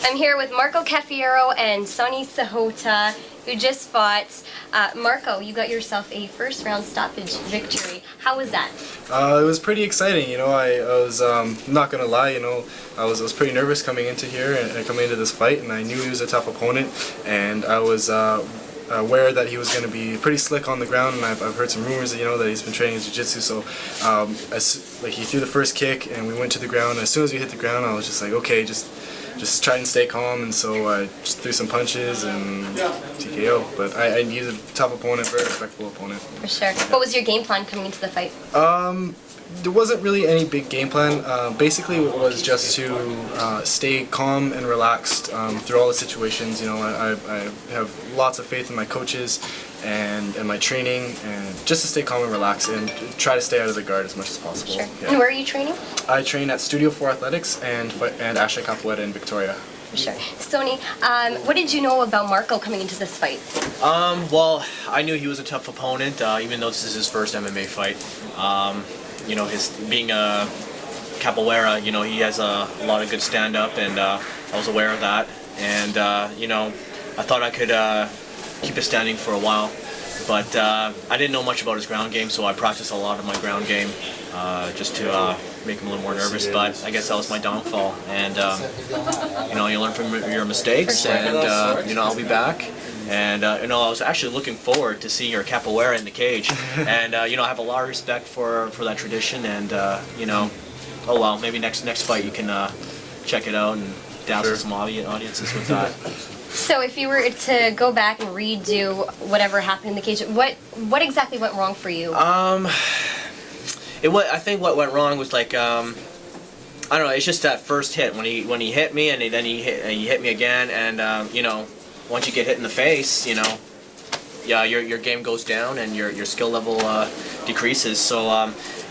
I'm here with Marco Caffiero and Sony Sahota, who just fought. Marco, you got yourself a first-round stoppage victory. How was that? It was pretty exciting. You know, I was not gonna lie. You know, I was pretty nervous coming into here and coming into this fight, and I knew he was a tough opponent, and I was aware that he was going to be pretty slick on the ground, and I've heard some rumors that, you know, that he's been training his jiu-jitsu. So he threw the first kick and we went to the ground. As soon as we hit the ground, I was just like, okay, just try and stay calm, and so I just threw some punches and TKO. But he was a tough opponent, very respectable opponent. For sure. What was your game plan coming into the fight? There wasn't really any big game plan. Basically, it was just to stay calm and relaxed through all the situations. You know, I have lots of faith in my coaches and my training, and just to stay calm and relaxed and try to stay out of the guard as much as possible. Sure. Yeah. And where are you training? I train at Studio 4 Athletics and Ashley Capoeira in Victoria. For sure. Sony, what did you know about Marco coming into this fight? Well, I knew he was a tough opponent, even though this is his first MMA fight. You know, his being a capoeira, you know, he has a lot of good stand-up, and I was aware of that. And you know, I thought I could keep it standing for a while, but I didn't know much about his ground game, so I practiced a lot of my ground game just to make him a little more nervous. But I guess that was my downfall. And you know, you learn from your mistakes, and you know, I'll be back. And you know, I was actually looking forward to seeing your capoeira in the cage, and you know, I have a lot of respect for that tradition. And you know, oh well, maybe next fight you can check it out and dazzle some audiences with that. So, if you were to go back and redo whatever happened in the cage, what exactly went wrong for you? I think what went wrong was like I don't know. It's just that first hit when he hit me, and then he hit me again, and you know. Once you get hit in the face, you know, yeah, your game goes down and your skill level decreases. So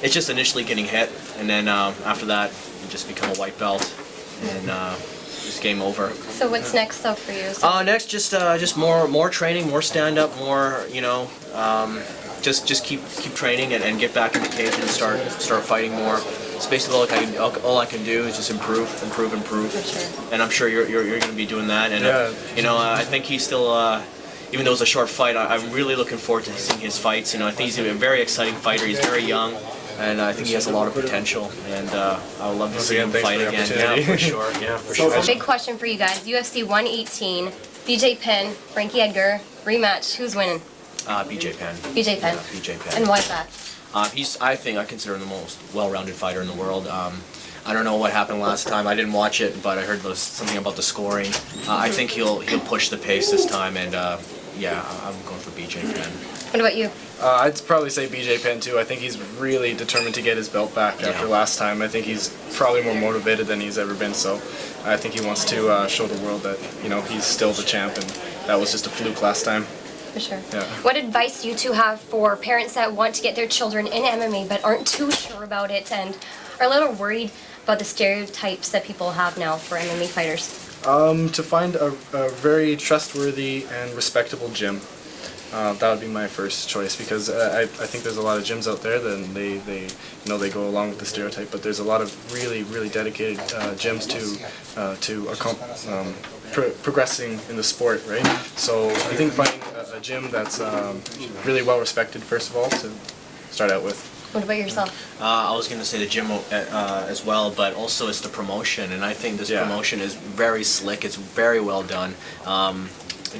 it's just initially getting hit, and then after that, you just become a white belt, and it's game over. So what's next though for you? So next, just more training, more stand up, more, you know, just keep training and get back in the cage and start fighting more. It's basically all I can do is just improve. Sure. And I'm sure you're going to be doing that. And yeah. You know, I think he's still, even though it's a short fight, I'm really looking forward to seeing his fights. You know, I think he's a very exciting fighter. He's very young, and I think he has a lot of potential. And I would love to see him fight again. Yeah, for sure. Yeah, for sure. Big question for you guys: UFC 118, BJ Penn, Frankie Edgar rematch. Who's winning? BJ Penn. BJ Penn. Yeah, BJ Penn. And why is that? I consider him the most well-rounded fighter in the world. I don't know what happened last time. I didn't watch it, but I heard something about the scoring. I think he'll push the pace this time, and yeah, I'm going for BJ Penn. What about you? I'd probably say BJ Penn too. I think he's really determined to get his belt back after last time. I think he's probably more motivated than he's ever been. So I think he wants to show the world that, you know, he's still the champ, and that was just a fluke last time. For sure. Yeah. What advice do you two have for parents that want to get their children in MMA but aren't too sure about it and are a little worried about the stereotypes that people have now for MMA fighters? To find a very trustworthy and respectable gym. That would be my first choice, because I think there's a lot of gyms out there that they go along with the stereotype, but there's a lot of really dedicated gyms to progressing in the sport, right? So I think finding a gym that's really well respected, first of all, to start out with. What about yourself? I was going to say the gym as well, but also it's the promotion, and I think this promotion is very slick. It's very well done.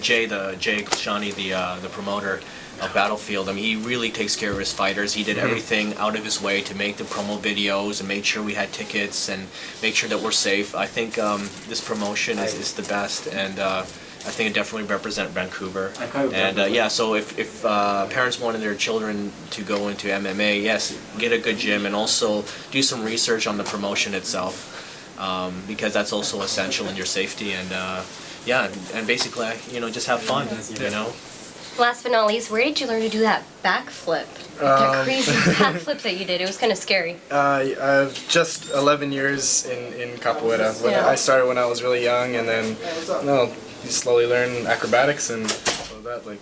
Jay Shani, the promoter of Battlefield, I mean, he really takes care of his fighters. He did everything out of his way to make the promo videos and made sure we had tickets and make sure that we're safe. I think this promotion is the best, and I think it definitely represents Vancouver. And yeah, so if parents wanted their children to go into MMA, yes, get a good gym, and also do some research on the promotion itself, because that's also essential in your safety. And yeah, and basically, you know, just have fun, you know. Last but not least, where did you learn to do that backflip? That crazy backflip that you did. It was kind of scary. I've just 11 years in capoeira. I started when I was really young, and then you slowly learn acrobatics and so that, like,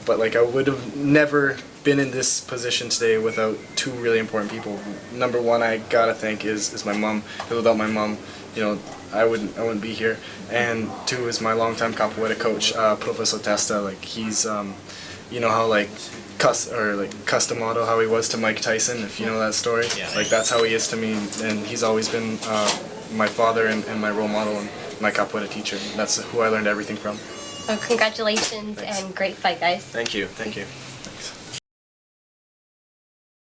but like I would have never been in this position today without two really important people. Number one, I gotta thank is my mom. Because without my mom, I wouldn't be here. And two is my longtime capoeira coach, Professor Testa. Like he's, how like Customato, how he was to Mike Tyson, if you know that story. Yeah. Like that's how he is to me, and he's always been my father and my role model and my capoeira teacher. That's who I learned everything from. Well, congratulations and great fight, guys. Thank you.